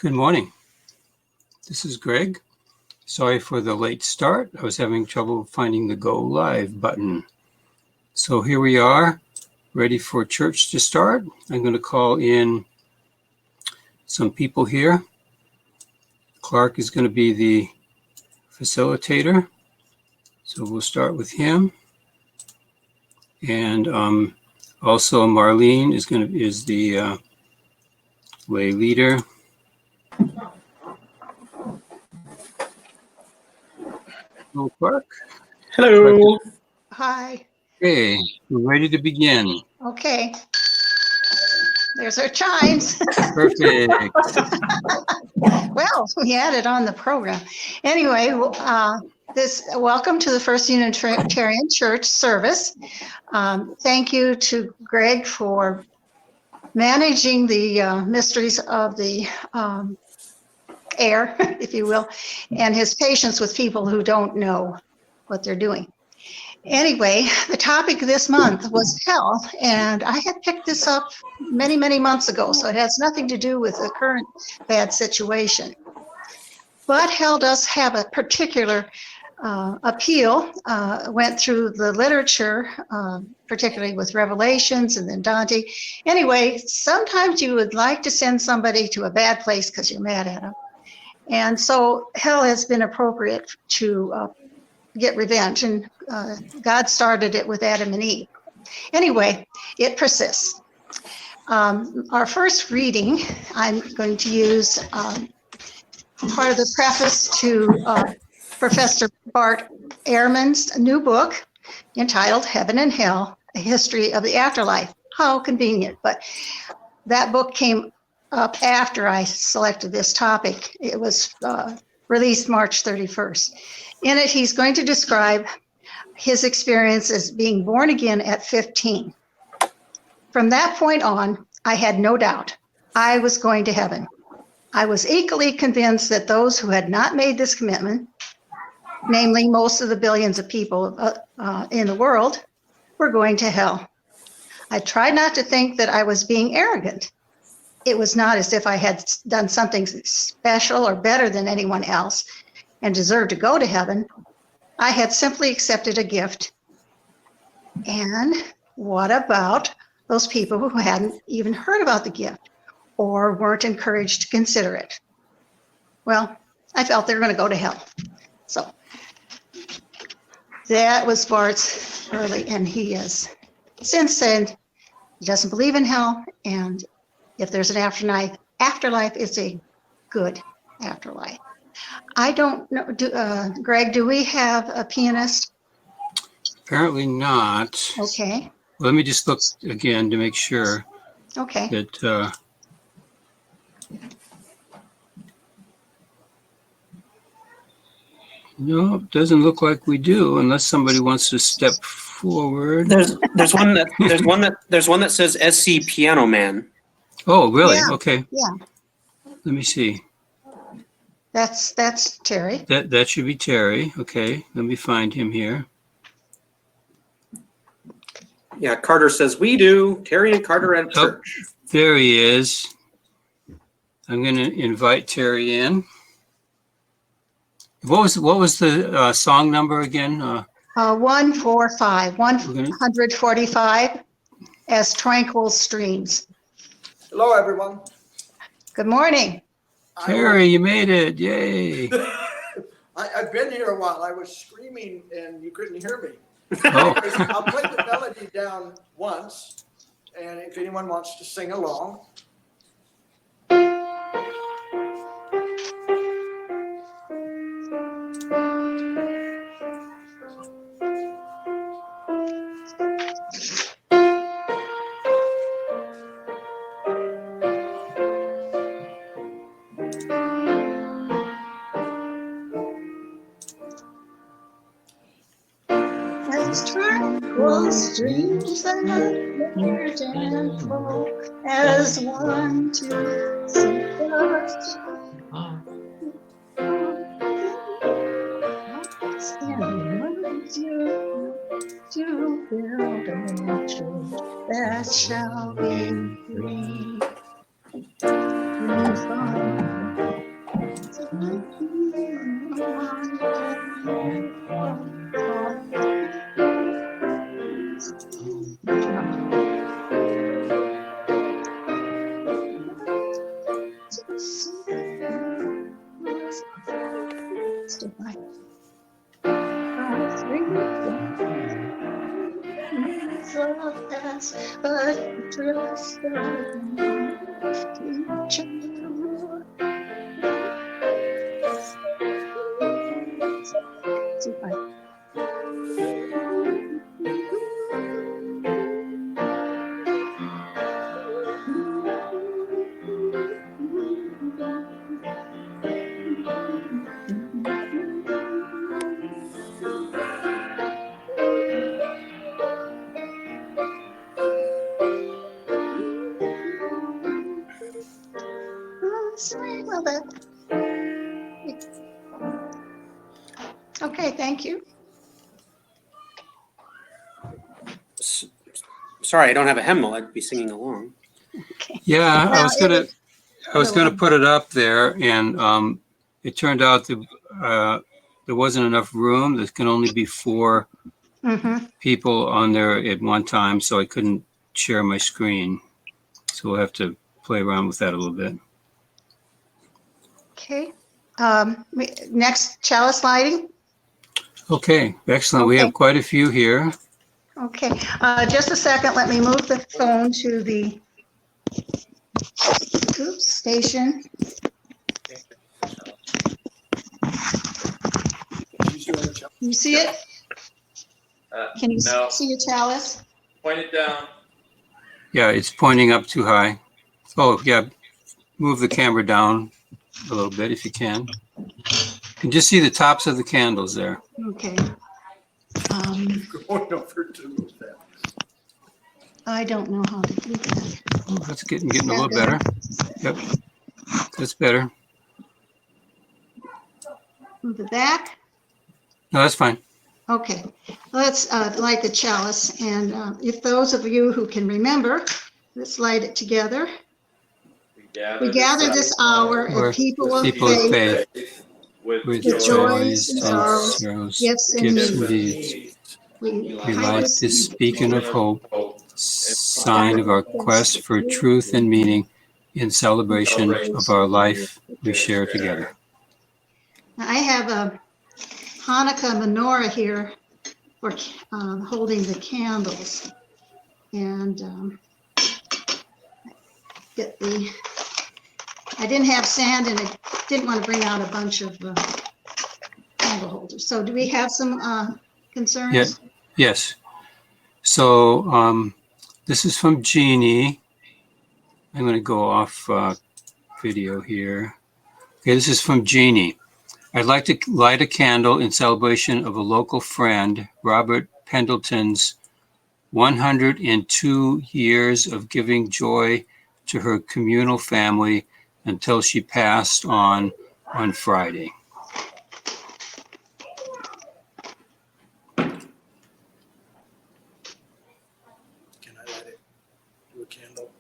Good morning. This is Greg. Sorry for the late start. I was having trouble finding the Go Live button. So here we are, ready for church to start. I'm going to call in some people here. Clark is going to be the facilitator. So we'll start with him. And also Marlene is the lay leader. Hello, Clark. Hello. Hi. Hey, we're ready to begin. Okay. There's our chimes. Perfect. Well, we had it on the program. Anyway, welcome to the First Unitarian Church service. Thank you to Greg for managing the mysteries of the air, if you will, and his patience with people who don't know what they're doing. Anyway, the topic this month was hell, and I had picked this up many, many months ago, so it has nothing to do with the current bad situation. But hell does have a particular appeal. Went through the literature, particularly with Revelations and then Dante. Anyway, sometimes you would like to send somebody to a bad place because you're mad at them. And so hell has been appropriate to get revenge, and God started it with Adam and Eve. Anyway, it persists. Our first reading, I'm going to use part of the preface to Professor Bart Ehrman's new book entitled Heaven and Hell, A History of the Afterlife. How convenient, but that book came up after I selected this topic. It was released March 31st. In it, he's going to describe his experience as being born again at 15. From that point on, I had no doubt I was going to heaven. I was equally convinced that those who had not made this commitment, namely most of the billions of people in the world, were going to hell. I tried not to think that I was being arrogant. It was not as if I had done something special or better than anyone else and deserved to go to heaven. I had simply accepted a gift. And what about those people who hadn't even heard about the gift or weren't encouraged to consider it? Well, I felt they were going to go to hell. So that was Bart's early, and he has since said he doesn't believe in hell, and if there's an afterlife, it's a good afterlife. I don't know, Greg, do we have a pianist? Apparently not. Okay. Let me just look again to make sure that no, it doesn't look like we do, unless somebody wants to step forward. There's one that says SC Piano Man. Oh, really? Yeah. Okay. Yeah. Let me see. That's Terry. That should be Terry. Okay, let me find him here. Yeah, Carter says we do. Terry and Carter at church. There he is. I'm going to invite Terry in. What was the song number again? 145, As Tranquil Streams. Hello, everyone. Good morning. Terry, you made it. Yay. I've been here a while. I was screaming and you couldn't hear me. Oh. I'll play the melody down once, and if anyone wants to sing along. As tranquil streams that merge and flow as one to seek us. To build a church that shall be free from But trust Well, okay, thank you. Sorry, I don't have a hymnal. I'd be singing along. Yeah, Well, I was gonna put it up there, and it turned out that there wasn't enough room. There can only be 4 people on there at one time, so I couldn't share my screen. So we'll have to play around with that a little bit. Okay. Next, chalice lighting. Okay, excellent. We Okay. have quite a few here. Okay, just a second. Let me move the phone to the station. You see it? Can you No. see your chalice? Point it down. Yeah, it's pointing up too high. Oh, yeah. Move the camera down a little bit if you can. You can just see the tops of the candles there. Okay. Going over to that. I don't know how to do that. Oh, that's getting a little better. Yep, that's better. Move it back. No, that's fine. Okay, let's light the chalice. And if those of you who can remember, let's light it together. We gather this hour Or of people of people of faith, faith with with joys joys and and sorrows, sorrows, gifts and gifts and needs. deeds. We We light light this this beacon of hope, sign of our quest for truth and meaning in celebration of our life we share together. I have a Hanukkah menorah here for holding the candles. And I didn't have sand and I didn't want to bring out a bunch of candle holders. So do we have some concerns? Yeah. Yes. So this is from Jeannie. I'm going to go off video here. Okay, this is from Jeannie. I'd like to light a candle in celebration of a local friend, Robert Pendleton's 102 years of giving joy to her communal family until she passed on Friday. Can I light it? Do a candle?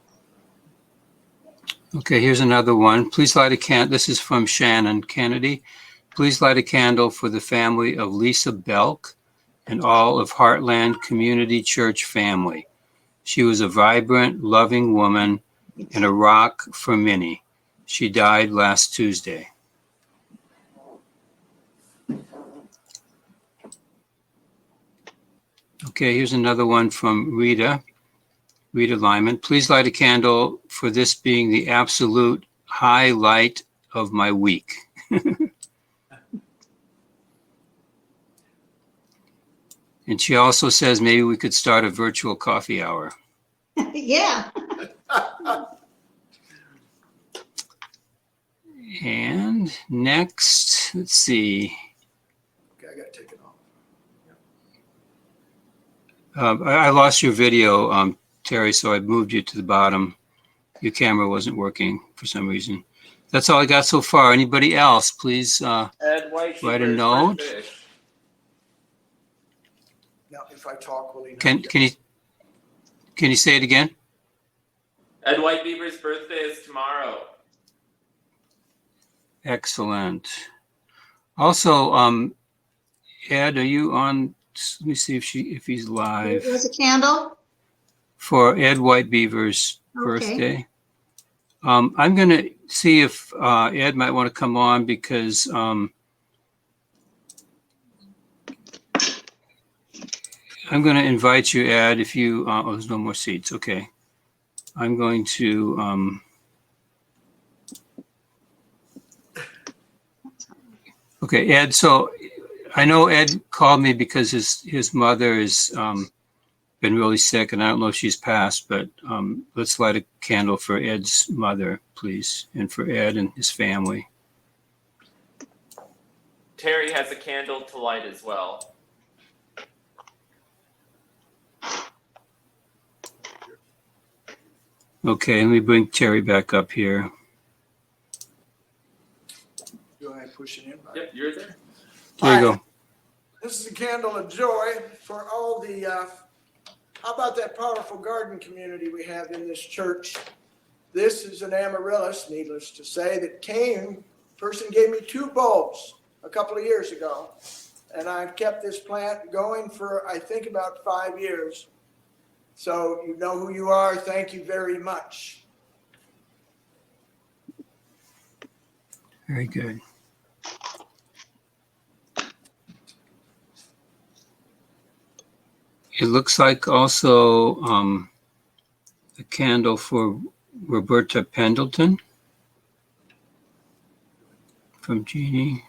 Okay, here's another one. Please light a candle. This is from Shannon Kennedy. Please light a candle for the family of Lisa Belk and all of Heartland Community Church family. She was a vibrant, loving woman and a rock for many. She died last Tuesday. Okay, here's another one from Rita Lyman. Please light a candle for this being the absolute highlight of my week. And she also says maybe we could start a virtual coffee hour. Yeah. And next, let's see. Okay, I got to take it off. I lost your video, Terry, so I moved you to the bottom. Your camera wasn't working for some reason. That's all I got so far. Anybody else, please Ed White write a note. Now, if I talk, will he know? Can you say it again? Ed White Beaver's birthday is tomorrow. Excellent. Also, Ed, are you on? Let me see if he's live There's a candle. for Ed Whitebeaver's Okay. birthday. I'm going to see if Ed might want to come on because I'm going to invite you, Ed, if you, oh, there's no more seats. Okay. I'm going to, okay, Ed, so I know Ed called me because his mother is been really sick, and I don't know if she's passed, but let's light a candle for Ed's mother, please, and for Ed and his family. Terry has a candle to light as well. Okay, let me bring Terry back up here. Go ahead, push it in. Yep, you're there. There you Hi. go. This is a candle of joy for all the, how about that powerful garden community we have in this church? This is an amaryllis, needless to say, that came, person gave me 2 bulbs a couple of years ago. And I've kept this plant going for, I think, about 5 years. So you know who you are. Thank you very much. Very good. It looks like also a candle for Roberta Pendleton from Jeannie.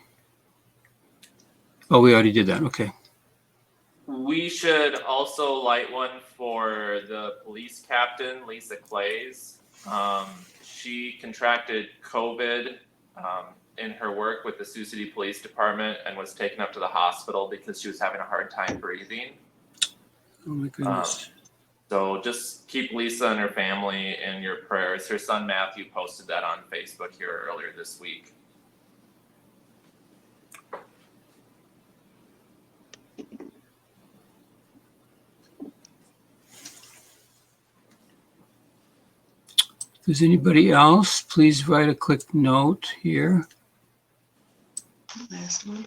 Oh, we already did that. Okay. We should also light one for the police captain, Lisa Clays. She contracted COVID in her work with the Sioux City Police Department and was taken up to the hospital because she was having a hard time breathing. Oh my goodness. So just keep Lisa and her family in your prayers. Her son Matthew posted that on Facebook here earlier this week. If there's anybody else, please write a quick note here. Last one.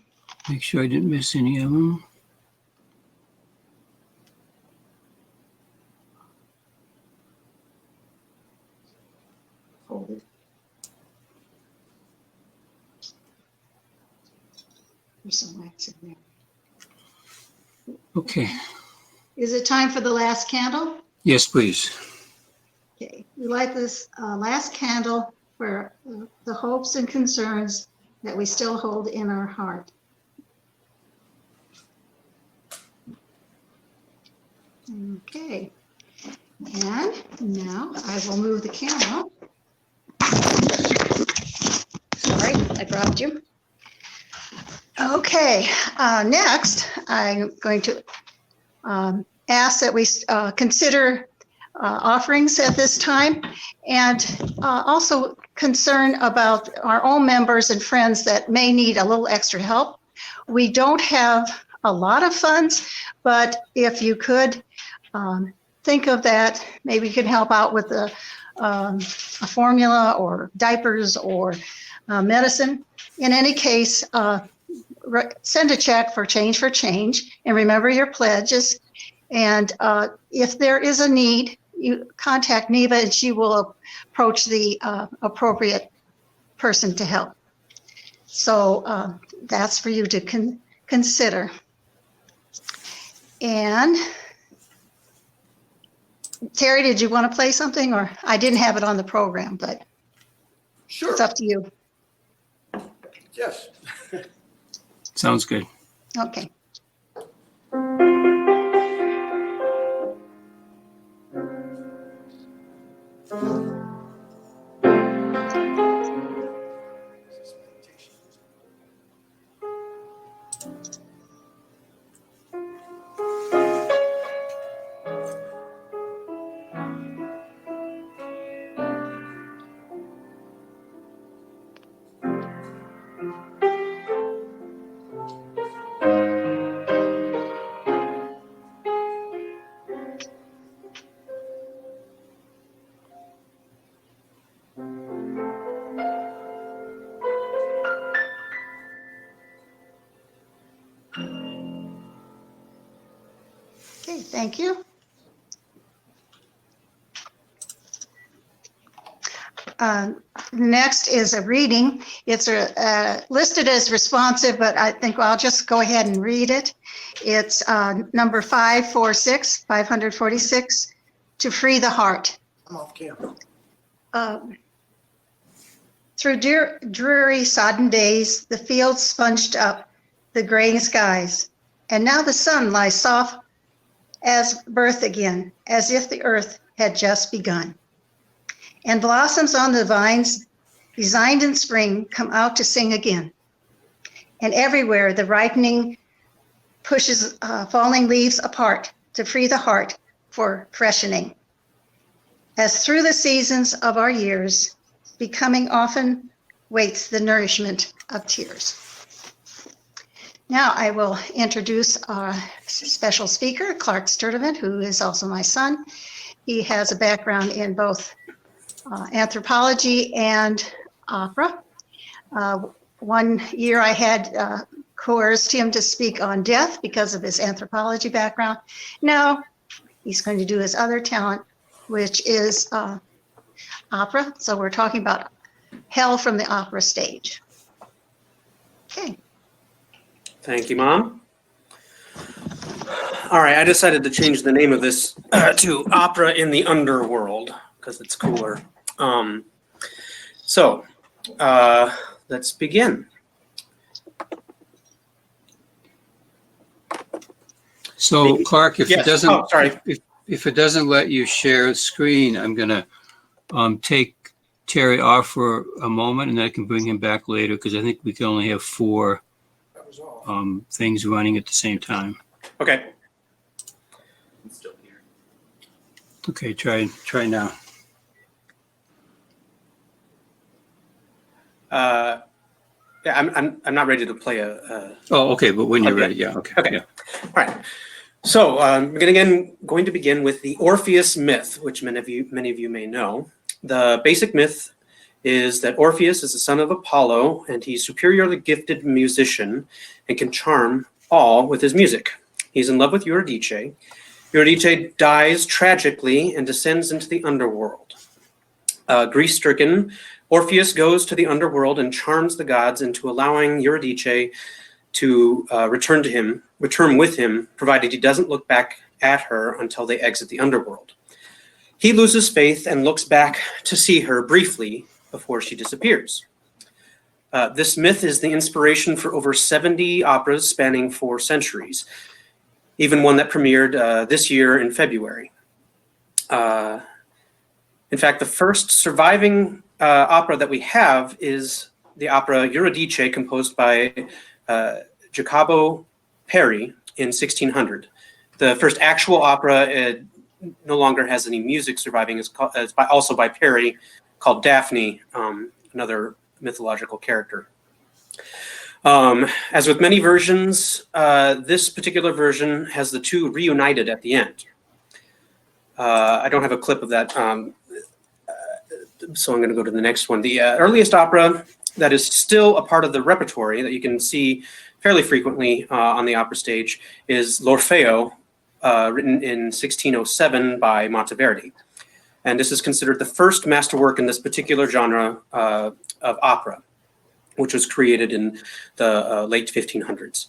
Make sure I didn't miss any of them. Hold it. There's some wax in there. Okay. Is it time for the last candle? Yes, please. Okay, we light this last candle for the hopes and concerns that we still hold in our heart. Okay, and now I will move the camera. Sorry, I dropped you. Okay, next I'm going to ask that we consider offerings at this time, and also concern about our own members and friends that may need a little extra help. We don't have a lot of funds, but if you could think of that, maybe you can help out with a formula or diapers or medicine. In any case, send a check for Change, and remember your pledges. And if there is a need, you contact Neva and she will approach the appropriate person to help. So that's for you to consider. And Terry, did you want to play something, or I didn't have it on the program, but Sure. it's up to you. Yes. Sounds good. Okay. Thank you. Next is a reading. It's listed as responsive, but I think I'll just go ahead and read it. It's number 546, To Free the Heart. I'm off camera. Through dreary, sodden days, the fields sponged up the gray skies, and now the sun lies soft as birth again, as if the earth had just begun. And blossoms on the vines, designed in spring, come out to sing again. And everywhere the ripening pushes falling leaves apart to free the heart for freshening. As through the seasons of our years, becoming often waits the nourishment of tears. Now I will introduce our special speaker, Clark Sturdevant, who is also my son. He has a background in both anthropology and opera. One year I had coerced him to speak on death because of his anthropology background. Now he's going to do his other talent, which is opera. So we're talking about hell from the opera stage. Okay. Thank you, Mom. All right, I decided to change the name of this to Opera in the Underworld because it's cooler. Let's begin. So Clark, if Yes. it doesn't, Oh, sorry. if it doesn't let you share the screen, I'm gonna take Terry off for a moment, and then I can bring him back later because I think we can only have 4 That was off. things running at the same time. Okay. I'm still here. Okay, try now. Yeah, I'm not ready to play a. Oh, okay, but when you're Okay. ready, yeah, okay. Okay. Yeah. All right. So we're going to begin with the Orpheus myth, which many of you may know. The basic myth is that Orpheus is the son of Apollo, and he's superiorly gifted musician and can charm all with his music. He's in love with Eurydice. Eurydice dies tragically and descends into the underworld. Grief-stricken, Orpheus goes to the underworld and charms the gods into allowing Eurydice to return with him, provided he doesn't look back at her until they exit the underworld. He loses faith and looks back to see her briefly before she disappears. This myth is the inspiration for over 70 operas spanning 4 centuries, even one that premiered this year in February. In fact, the first surviving opera that we have is the opera Eurydice, composed by Jacopo Peri in 1600. The first actual opera no longer has any music surviving. It's also by Peri, called Daphne, another mythological character. As with many versions, this particular version has the 2 reunited at the end. I don't have a clip of that, so I'm going to go to the next one. The earliest opera that is still a part of the repertory that you can see fairly frequently on the opera stage is L'Orfeo, written in 1607 by Monteverdi. And this is considered the first masterwork in this particular genre of opera, which was created in the late 1500s.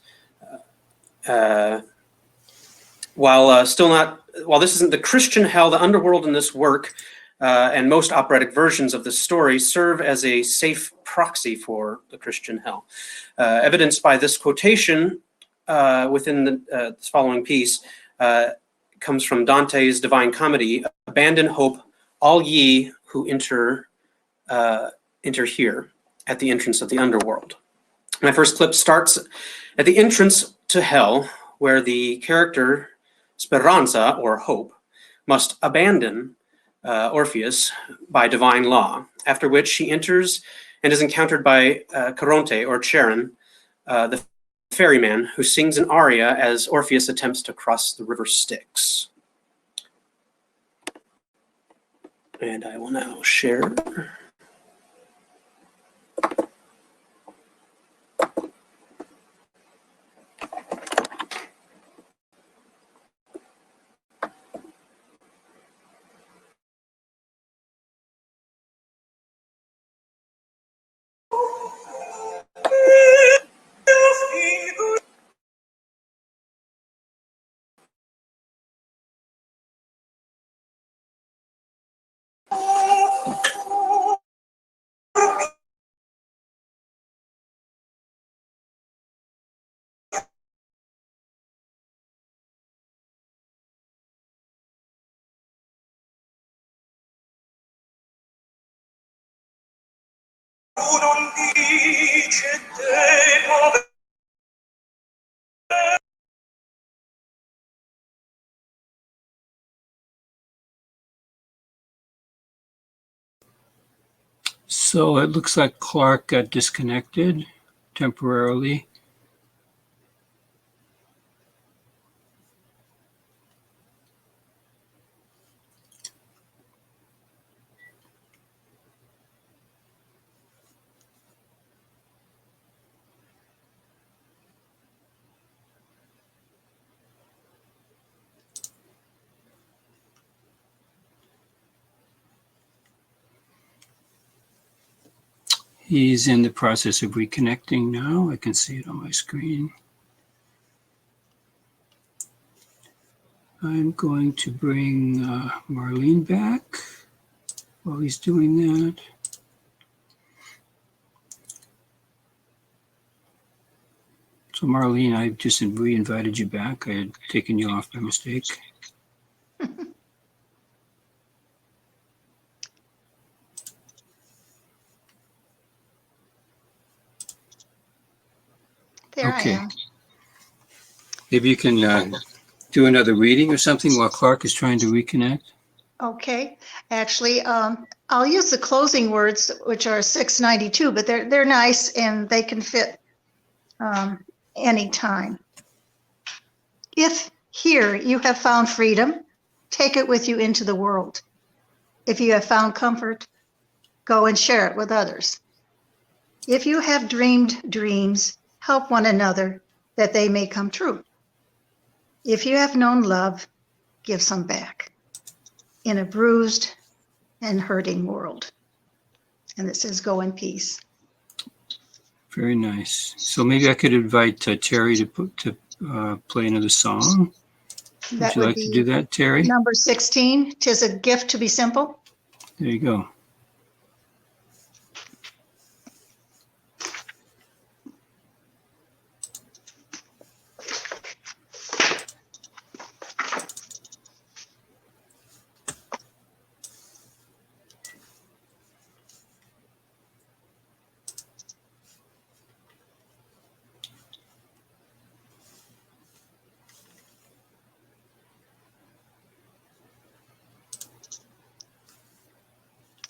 While this isn't the Christian hell, the underworld in this work and most operatic versions of the story serve as a safe proxy for the Christian hell. Evidenced by this quotation within this following piece comes from Dante's Divine Comedy: "Abandon hope, all ye who enter here at the entrance of the underworld." My first clip starts at the entrance to hell, where the character Speranza, or Hope, must abandon Orpheus by divine law, after which she enters and is encountered by Caronte, or Charon, the ferryman, who sings an aria as Orpheus attempts to cross the river Styx. And I will now share. Tu non dice te dove So it looks like Clark got disconnected temporarily. He's in the process of reconnecting now. I can see it on my screen. I'm going to bring Marlene back while he's doing that. So Marlene, I just re-invited you back. I had taken you off by mistake. There I Okay. am. Maybe you can do another reading or something while Clark is trying to reconnect. Okay. Actually, I'll use the closing words, which are 692, but they're nice and they can fit any time. If here you have found freedom, take it with you into the world. If you have found comfort, go and share it with others. If you have dreamed dreams, help one another that they may come true. If you have known love, give some back in a bruised and hurting world. And it says, go in peace. Very nice. So maybe I could invite Terry to play another song. Would That you would like to be do that, Terry? number 16. 'Tis a gift to be simple. There you go.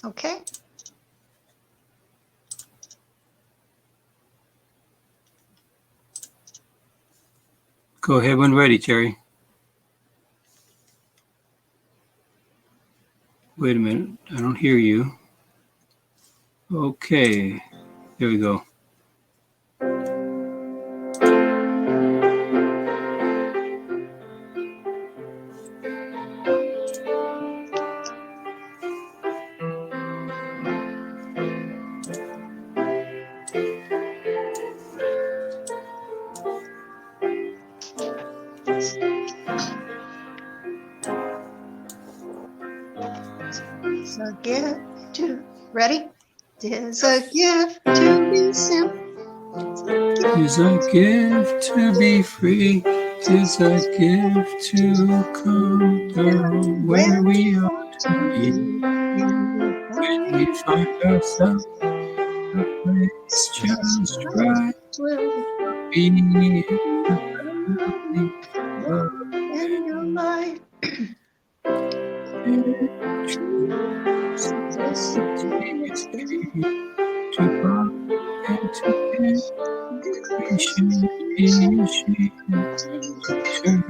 Okay. Go ahead when ready, Terry. Wait a minute. I don't hear you. Okay. Here we go. It's a gift to, ready? Tis a gift to be simple. Tis a gift to be free. Tis a gift to come down where we ought to be. When we find ourselves a place just right, be in the valley of In your life, simplicity is key to God and to Him. We should be ashamed to turn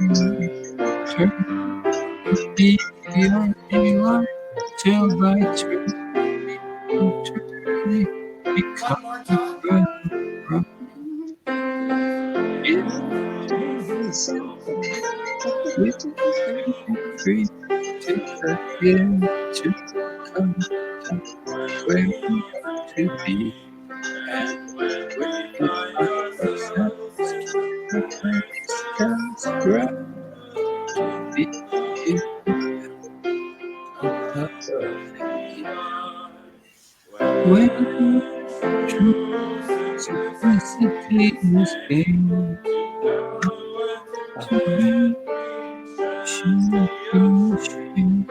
the earthly life till by turn eternally become One more time. present from it. Gift to be free, tis a gift to come down where we ought to be, and when we find ourselves a place just right, be in the valley. When true simplicity is gained, to be should be ashamed.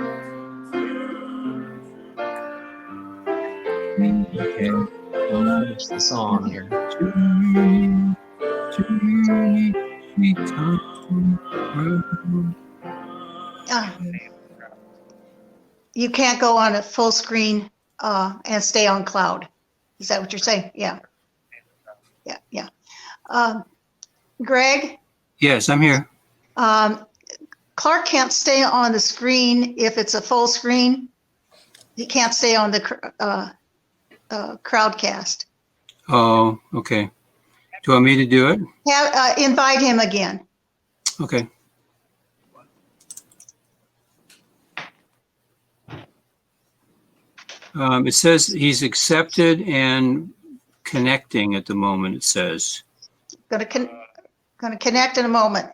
We have What's the song here? We come round. You can't go on a full screen and stay on cloud. Is that what you're saying? Yeah. Yeah, yeah. Greg, Yes, I'm here. Clark can't stay on the screen if it's a full screen. He can't stay on the crowdcast. Oh, okay. Do you want me to do it? Invite him again. Okay. It says he's accepted and connecting at the moment, it says. Gonna connect in a moment.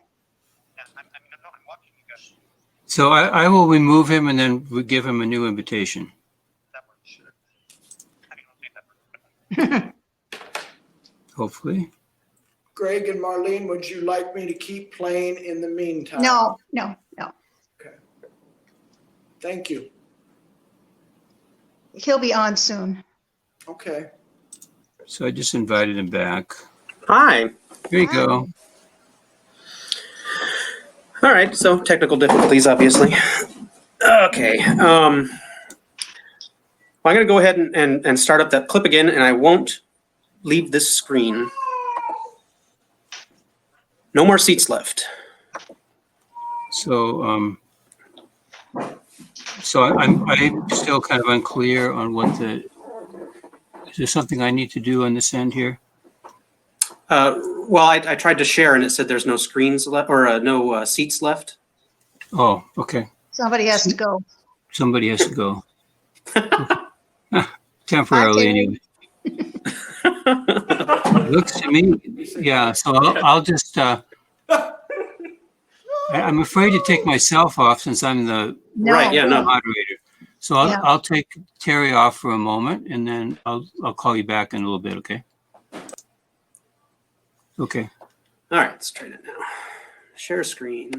So I will remove him and then we give him a new invitation. Hopefully. Greg and Marlene, would you like me to keep playing in the meantime? No. Okay. Thank you. He'll be on soon. Okay. So I just invited him back. Hi. Here you go. All right, so technical difficulties, obviously. Okay. Well, I'm going to go ahead and start up that clip again, and I won't leave this screen. No more seats left. So I'm still kind of unclear on what is there something I need to do on this end here? Well, I tried to share, and it said there's no screens left or no seats left. Oh, okay. Somebody has to go. Somebody has to go. Temporarily, anyway. Looks to me, yeah. So I'll just. I'm afraid to take myself off since I'm the Right. Yeah. No. moderator. So I'll take Terry off for a moment, and then I'll call you back in a little bit. Okay. Okay. All right. Let's try it now. Share screen.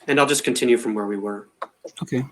And I'll just continue from where we were. Okay.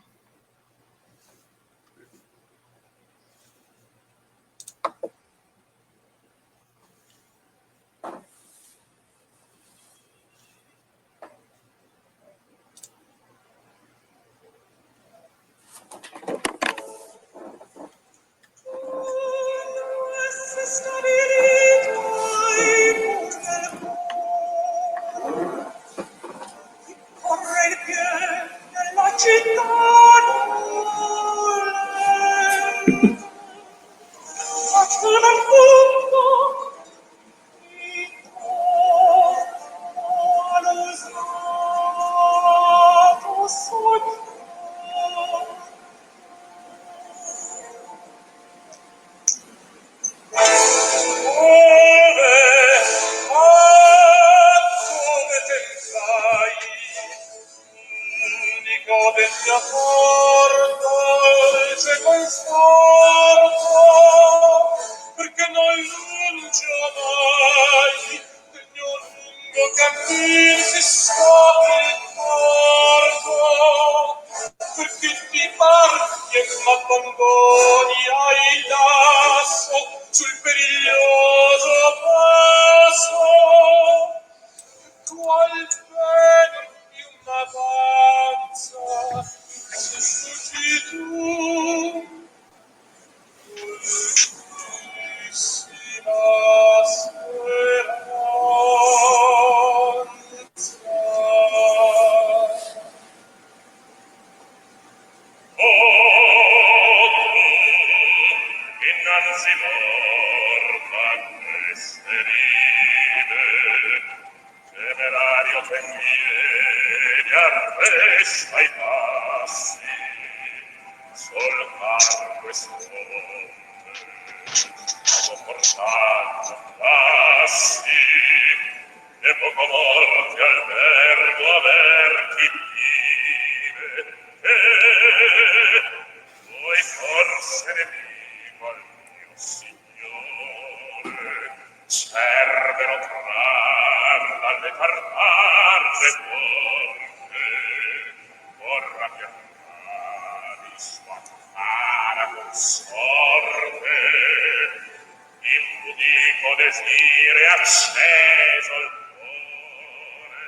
acceso il cuore,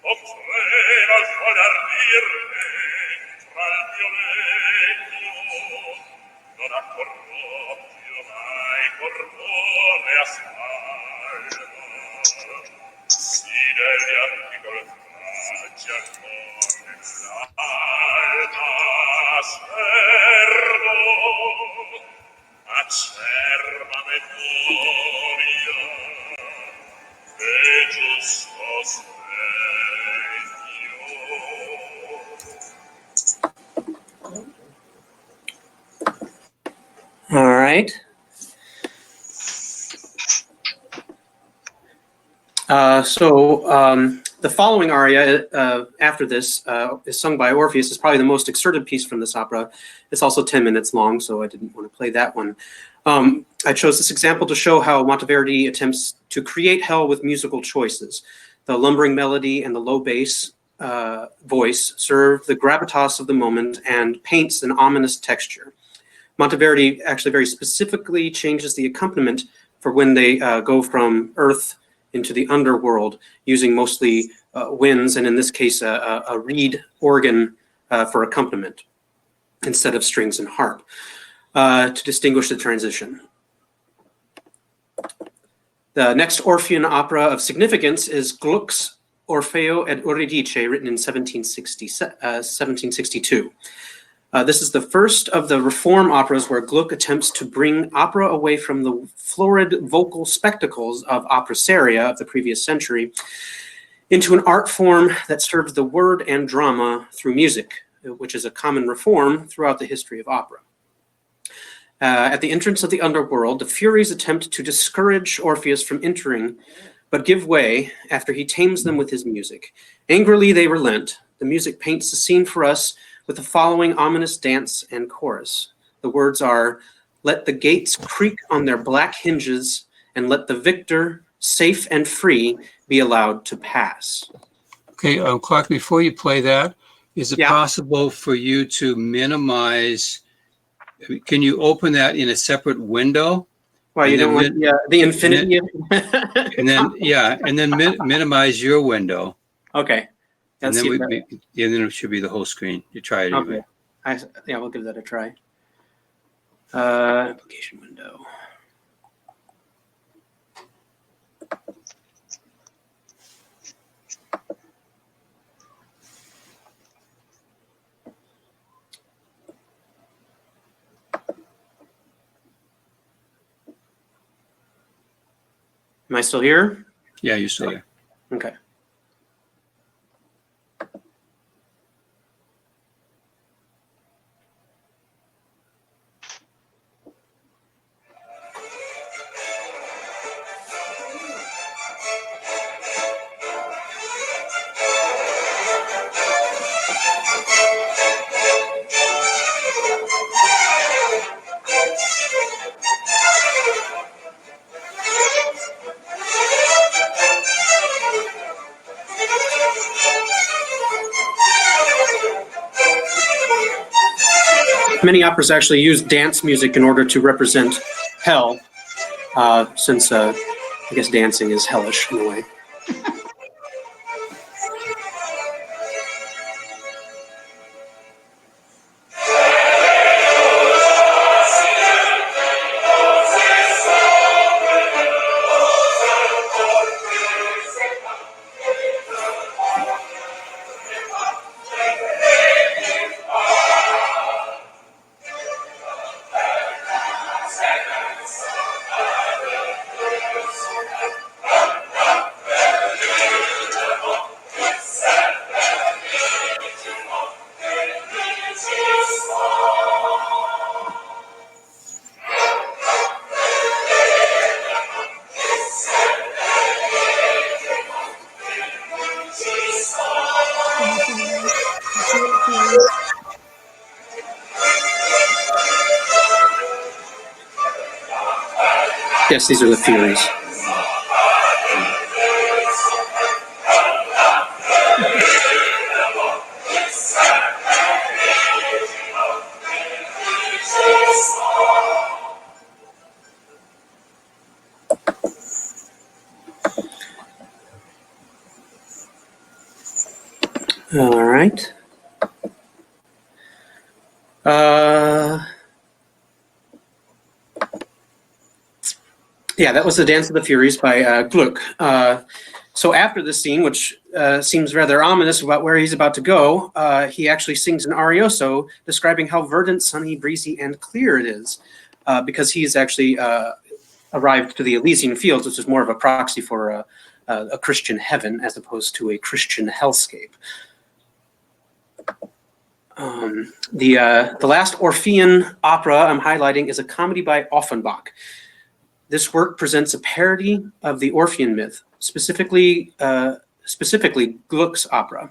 o trema il cuore ardire tra il violetto, non ha corroppio mai corpore asfalto, si deve antico il fraggia come l'alma servo, acerba memoria e giusto sdegno. All right. The following aria after this is sung by Orpheus. Is probably the most excerpted piece from this opera. It's also 10 minutes long, so I didn't want to play that one. I chose this example to show how Monteverdi attempts to create hell with musical choices. The lumbering melody and the low bass voice serve the gravitas of the moment and paints an ominous texture. Monteverdi actually very specifically changes the accompaniment for when they go from earth into the underworld, using mostly winds, and in this case, a reed organ for accompaniment instead of strings and harp to distinguish the transition. The next Orphean opera of significance is Gluck's Orfeo ed Euridice, written in 1762. This is the first of the Reform operas where Gluck attempts to bring opera away from the florid vocal spectacles of opera seria of the previous century into an art form that serves the word and drama through music, which is a common reform throughout the history of opera. At the entrance of the underworld, the Furies attempt to discourage Orpheus from entering, but give way after he tames them with his music. Angrily they relent. The music paints the scene for us with the following ominous dance and chorus. The words are, "Let the gates creak on their black hinges, and let the victor, safe and free, be allowed to pass." Okay, Clark, before you play that, is it Yeah. possible for you to minimize? Can you open that in a separate window? Well, you don't want the infinity of and then minimize your window. Okay. And Let's then see if that- then it should be the whole screen. You try it anyway. Okay. Yeah, we'll give that a try. Application window. Am I still here? Yeah, you're still there. Okay. Many operas actually use dance music in order to represent hell, since I guess dancing is hellish in a way. Yes, these are the Furies. All right. Yeah, that was the Dance of the Furies by Gluck. So after this scene, which seems rather ominous about where he's about to go, he actually sings an arioso describing how verdant, sunny, breezy, and clear it is, because he's actually arrived to the Elysian Fields, which is more of a proxy for a Christian heaven as opposed to a Christian hellscape. The last Orphean opera I'm highlighting is a comedy by Offenbach. This work presents a parody of the Orphean myth, specifically Gluck's opera.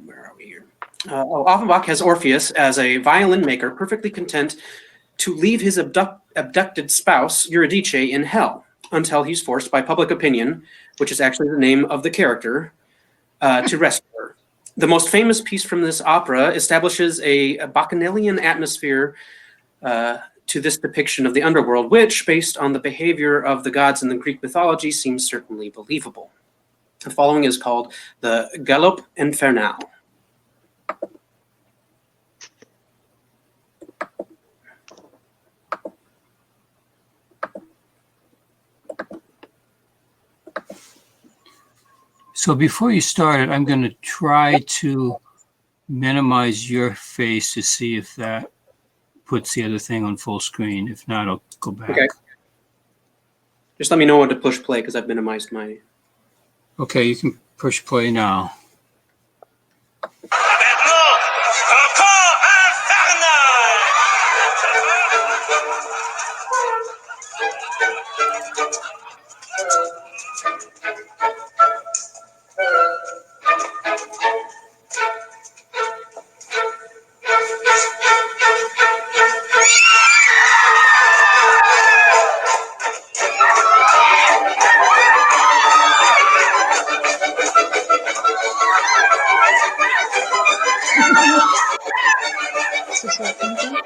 Where are we here? Offenbach has Orpheus as a violin maker perfectly content to leave his abducted spouse, Eurydice, in hell until he's forced by public opinion, which is actually the name of the character, to rescue her. The most famous piece from this opera establishes a bacchanalian atmosphere to this depiction of the underworld, which, based on the behavior of the gods in the Greek mythology, seems certainly believable. The following is called the Galop Infernal. So before you start it, I'm going to try to minimize your face to see if that puts the other thing on full screen. If not, I'll go back. Okay. Just let me know when to push play because I've minimized my... Okay, you can push play now. Is this working again? Okay.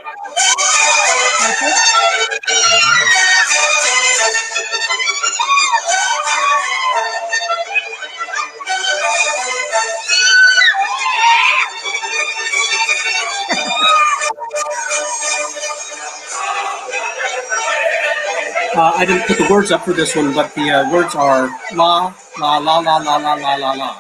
I didn't put the words up for this one, but the words are la, la, la, la, la, la, la, la, la.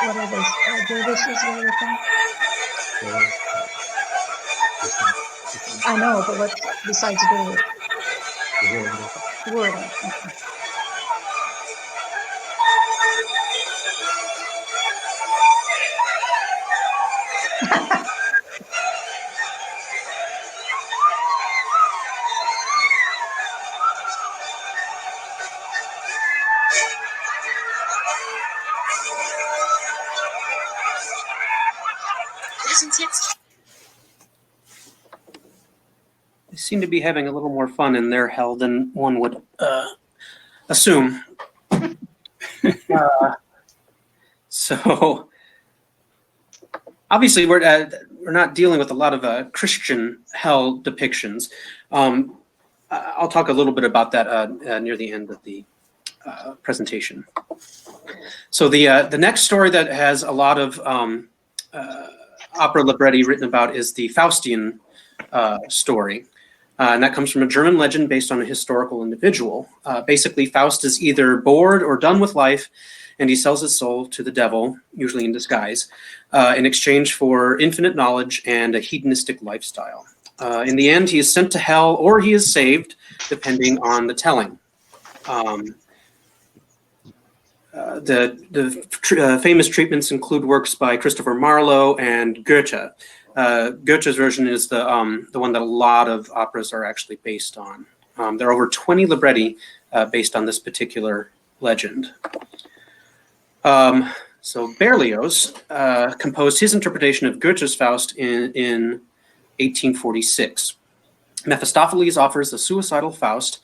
What are those? Dervishes, what are they called? I know, but what's besides dervish? Whirling. Okay. They seem to be having a little more fun in their hell than one would assume. So obviously we're not dealing with a lot of Christian hell depictions. I'll talk a little bit about that near the end of the presentation. So the next story that has a lot of opera libretti written about is the Faustian story. And that comes from a German legend based on a historical individual. Basically, Faust is either bored or done with life, and he sells his soul to the devil, usually in disguise, in exchange for infinite knowledge and a hedonistic lifestyle. In the end, he is sent to hell or he is saved, depending on the telling. famous treatments include works by Christopher Marlowe and Goethe. Goethe's version is the one that a lot of operas are actually based on. There are over 20 libretti based on this particular legend. So Berlioz composed his interpretation of Goethe's Faust in 1846. Mephistopheles offers a suicidal Faust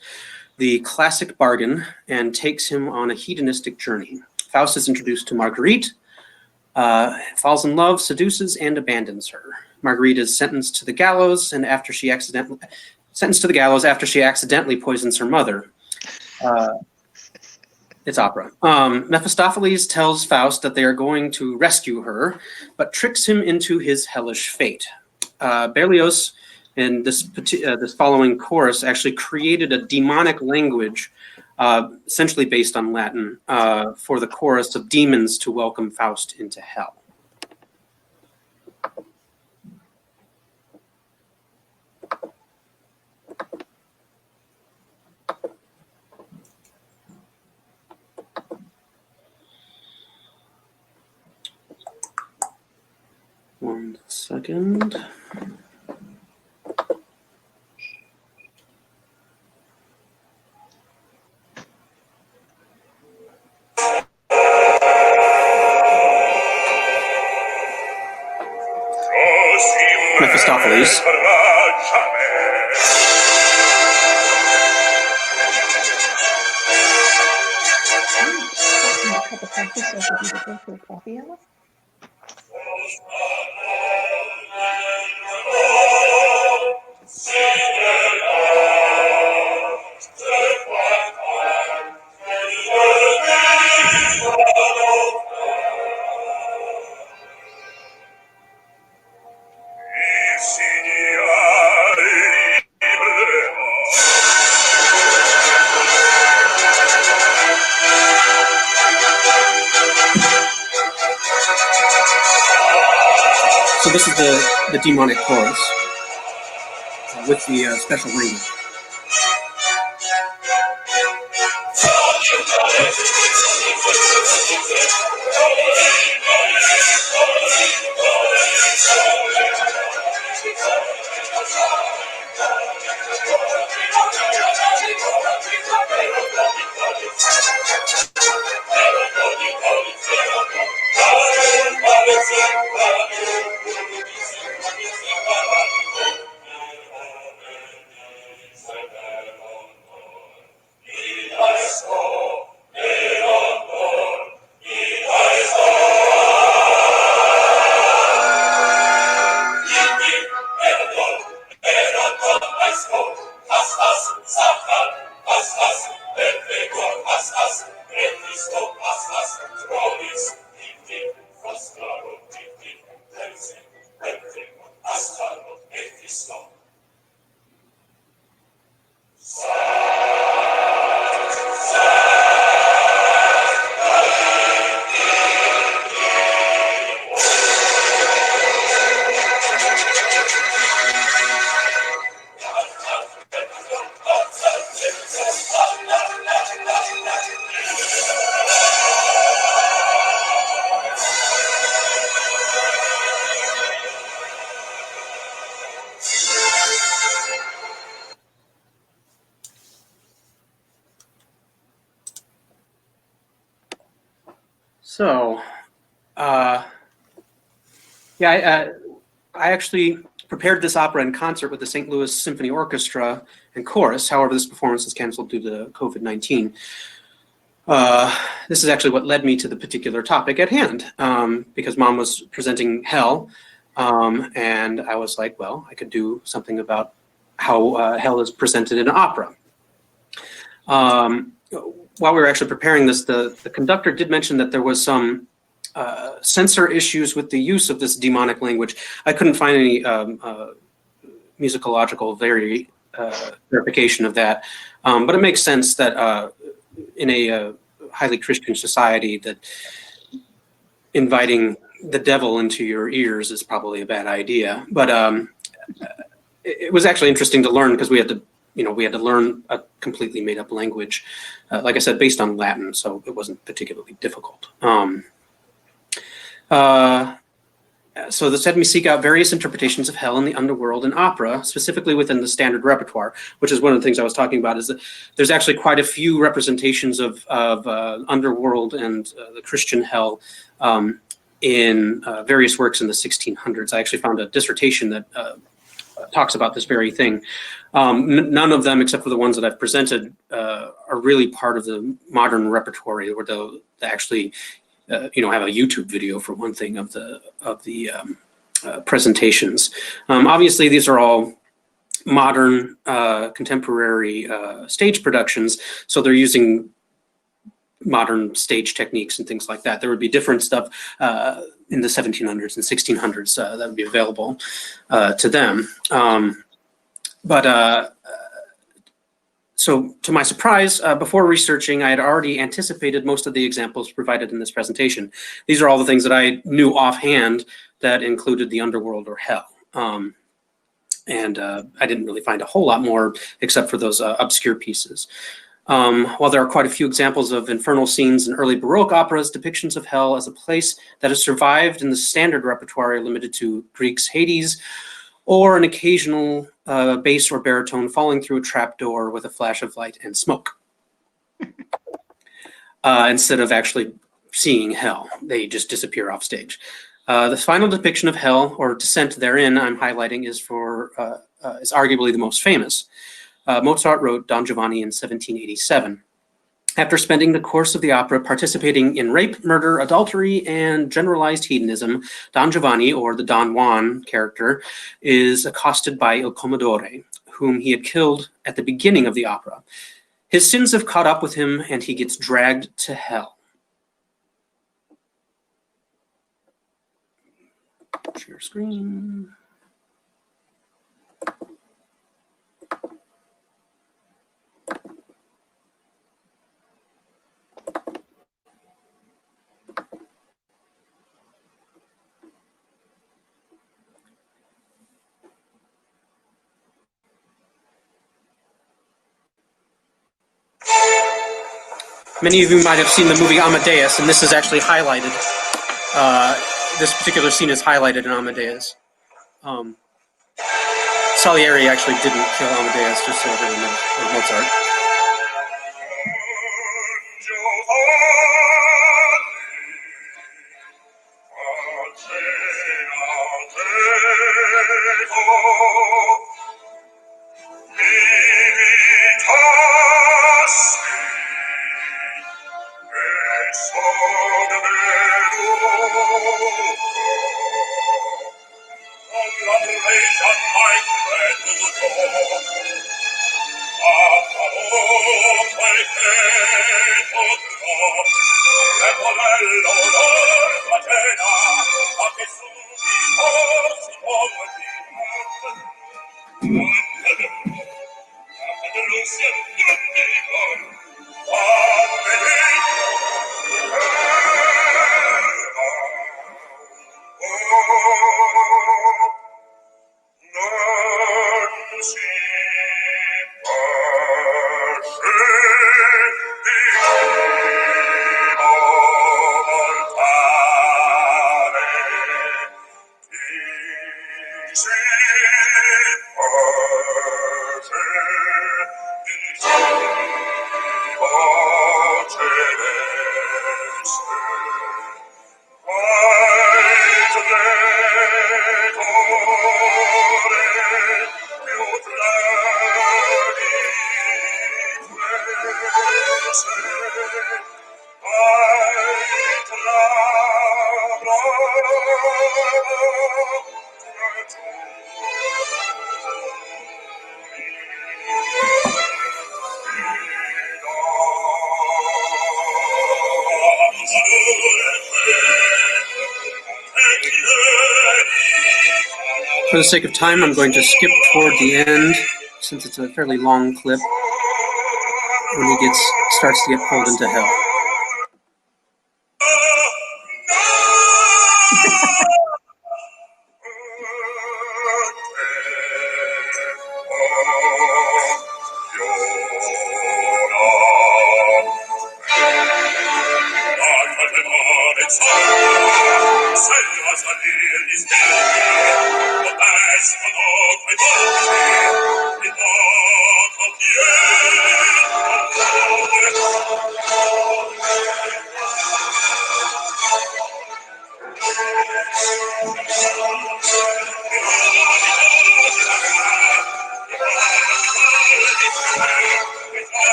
the classic bargain and takes him on a hedonistic journey. Faust is introduced to Marguerite, falls in love, seduces, and abandons her. Marguerite is sentenced to the gallows, and after she accidentally poisons her mother. It's opera. Mephistopheles tells Faust that they are going to rescue her, but tricks him into his hellish fate. Berlioz, in this following chorus, actually created a demonic language, essentially based on Latin, for the chorus of demons to welcome Faust into hell. One second. Mephistopheles. So this is the demonic chorus with the special language. So, I actually prepared this opera in concert with the St. Louis Symphony Orchestra and chorus. However, this performance was canceled due to COVID-19. This is actually what led me to the particular topic at hand, because Mom was presenting Hell, and I was like, well, I could do something about how Hell is presented in opera. While we were actually preparing this, the conductor did mention that there was some censor issues with the use of this demonic language. I couldn't find any musicological verification of that, but it makes sense that in a highly Christian society that inviting the devil into your ears is probably a bad idea. But it was actually interesting to learn because we had to we had to learn a completely made up language, like I said, based on Latin, so it wasn't particularly difficult. So this had me seek out various interpretations of hell in the underworld and opera, specifically within the standard repertoire, which is one of the things I was talking about, is that there's actually quite a few representations of underworld and the Christian hell in various works in the 1600s. I actually found a dissertation that talks about this very thing. None of them, except for the ones that I've presented, are really part of the modern repertoire, or they'll actually have a YouTube video, for one thing, of the presentations. Obviously, these are all modern, contemporary stage productions, so they're using modern stage techniques and things like that. There would be different stuff in the 1700s and 1600s that would be available to them. So to my surprise, before researching, I had already anticipated most of the examples provided in this presentation. These are all the things that I knew offhand that included the underworld or hell. And I didn't really find a whole lot more except for those obscure pieces. While there are quite a few examples of infernal scenes in early Baroque operas, depictions of hell as a place that has survived in the standard repertoire are limited to Grieg's Hades, or an occasional bass or baritone falling through a trapdoor with a flash of light and smoke. Instead of actually seeing hell, they just disappear off stage. The final depiction of hell, or descent therein, I'm highlighting, is arguably the most famous. Mozart wrote Don Giovanni in 1787. After spending the course of the opera participating in rape, murder, adultery, and generalized hedonism, Don Giovanni, or the Don Juan character, is accosted by Il Commodore, whom he had killed at the beginning of the opera. His sins have caught up with him, and he gets dragged to hell. Share screen. Many of you might have seen the movie Amadeus, and this is actually highlighted. This particular scene is highlighted in Amadeus. Salieri actually didn't kill Amadeus, just so everyone knows, or Mozart. For the sake of time, I'm going to skip toward the end, since it's a fairly long clip, when he starts to get pulled into hell.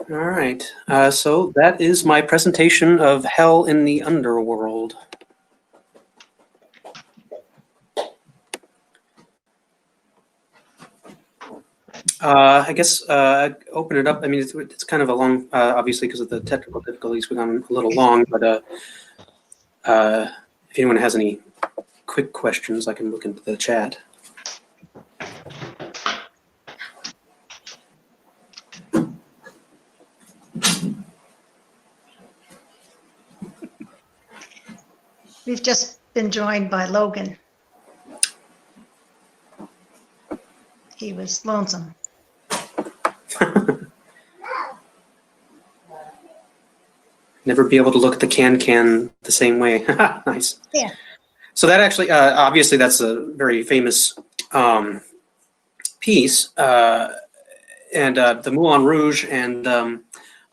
All right. So that is my presentation of Hell in the Underworld. I guess open it up. I mean, it's kind of a long, obviously because of the technical difficulties, we've gone a little long. But if anyone has any quick questions, I can look into the chat. We've just been joined by Logan. He was lonesome. Never be able to look at the can the same way. Nice. Yeah. So that actually, obviously, that's a very famous piece, and the Moulin Rouge and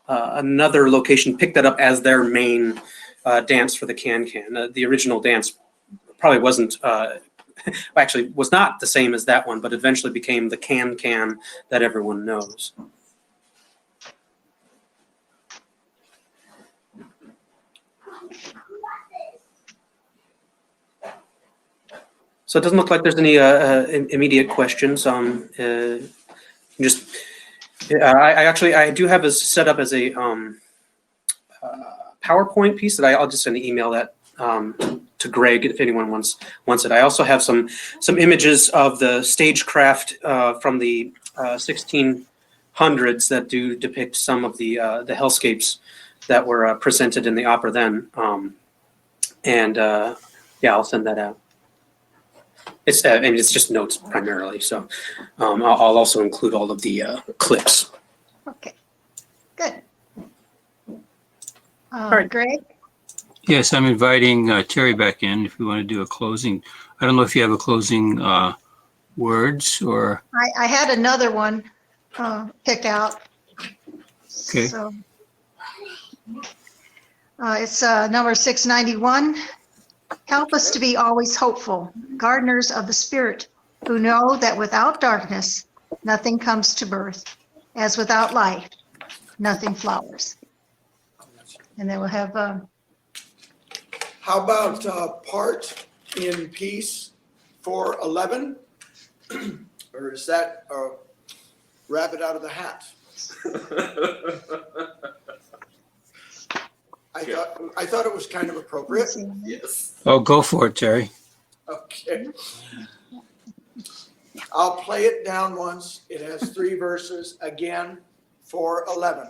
another location picked that up as their main dance for the can. The original dance probably wasn't, actually was not the same as that one, but eventually became the can that everyone knows. So it doesn't look like there's any immediate questions. I do have this set up as a PowerPoint piece that I'll just send an email that to Greg if anyone wants it. I also have some images of the stagecraft from the 1600s that do depict some of the hellscapes that were presented in the opera then. Yeah, I'll send that out. It's just notes primarily, so I'll also include all of the clips. Okay, good. right. Greg? Yes, I'm inviting Terry back in if we want to do a closing. I don't know if you have a closing words or. I had another one picked out. Okay. So, it's number 691. Help us to be always hopeful, gardeners of the Spirit, who know that without darkness, nothing comes to birth, as without light, nothing flowers. And then we'll have. How about part in piece 411? Or is that a rabbit out of the hat? I thought it was kind of appropriate. Yes. Oh, go for it, Terry. Okay. I'll play it down once. It has 3 verses. Again, 411.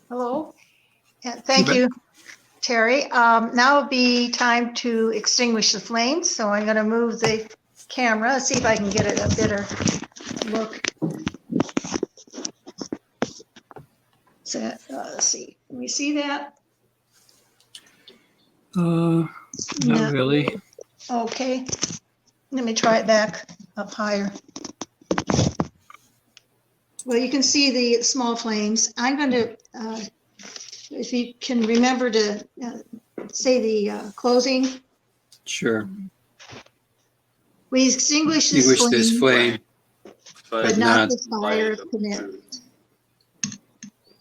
Hello, and thank you, Terry. Now would be time to extinguish the flames, so I'm going to move the camera, see if I can get it a better look. So, let's see, can we see that? Not No. really. Okay, let me try it back up higher. Well, you can see the small flames. I'm going to, if you can remember to say the closing. Sure. We extinguish You this wish this flame, flame, but not the fire of commitment.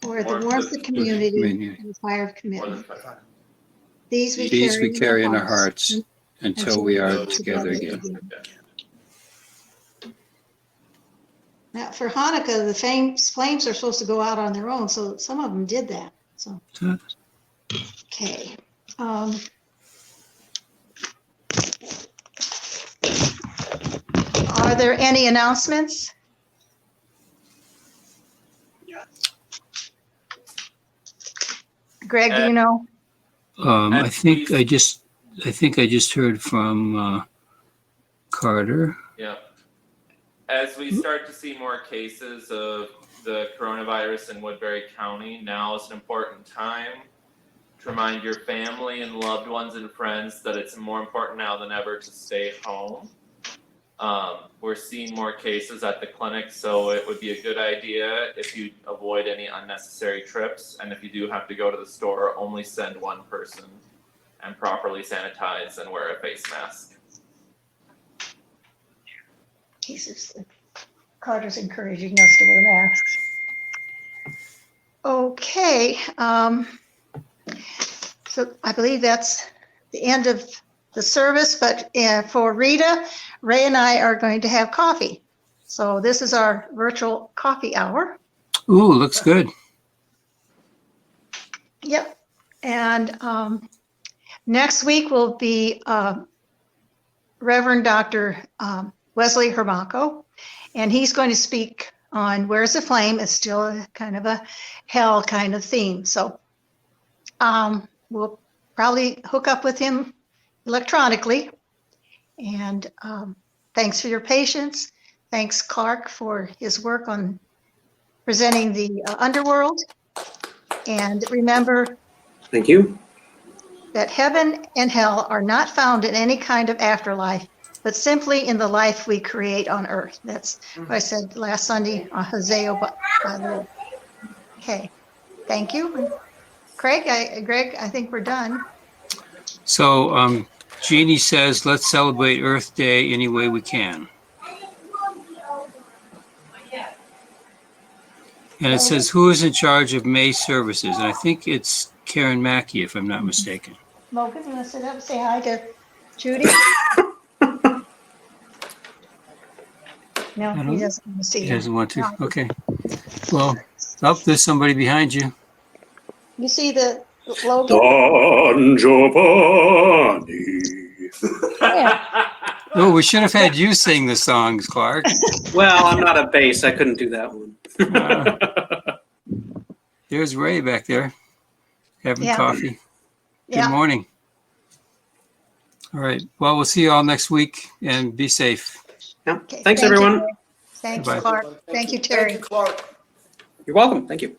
Or the warmth of community and the fire of commitment. These we carry in our hearts until we are together again. Now, for Hanukkah, the flames are supposed to go out on their own, so some of them did that. So, okay. Are there any announcements? Greg, do you know? I think I just heard from Carter. Yeah. As we start to see more cases of the coronavirus in Woodbury County, now is an important time to remind your family and loved ones and friends that it's more important now than ever to stay home. We're seeing more cases at the clinic, so it would be a good idea if you avoid any unnecessary trips. And if you do have to go to the store, only send one person and properly sanitize and wear a face mask. Carter's encouraging us to wear masks. Okay. So I believe that's the end of the service, but for Rita, Ray and I are going to have coffee. So this is our virtual coffee hour. Ooh, looks good. Yep. And next week will be Reverend Dr. Wesley Hermako, and he's going to speak on Where's the Flame. It's still a kind of a hell kind of theme. So we'll probably hook up with him electronically. And thanks for your patience. Thanks, Clark, for his work on presenting the underworld. And remember, Thank you. that heaven and hell are not found in any kind of afterlife, but simply in the life we create on earth. That's what I said last Sunday on Hosea by Lord. Okay, thank you. Greg, I think we're done. So Jeannie says, let's celebrate Earth Day any way we can. And it says, who is in charge of May services? And I think it's Karen Mackey, if I'm not mistaken. Logan, you want to sit up and say hi to Judy? No, he doesn't want to see He you. doesn't want to. Okay. Well, there's somebody behind you. You see the Logan? Don Giovanni. Yeah. Oh, we should have had you sing the songs, Clark. Well, I'm not a bass. I couldn't do that one. There's Ray back there having Yeah. coffee. Good Yeah. morning. All right. Well, we'll see you all next week and be safe. Yeah. Okay, Thanks, thank you. everyone. Thanks, Goodbye. Clark. Thank you, Terry. Thank you, Clark. You're welcome. Thank you.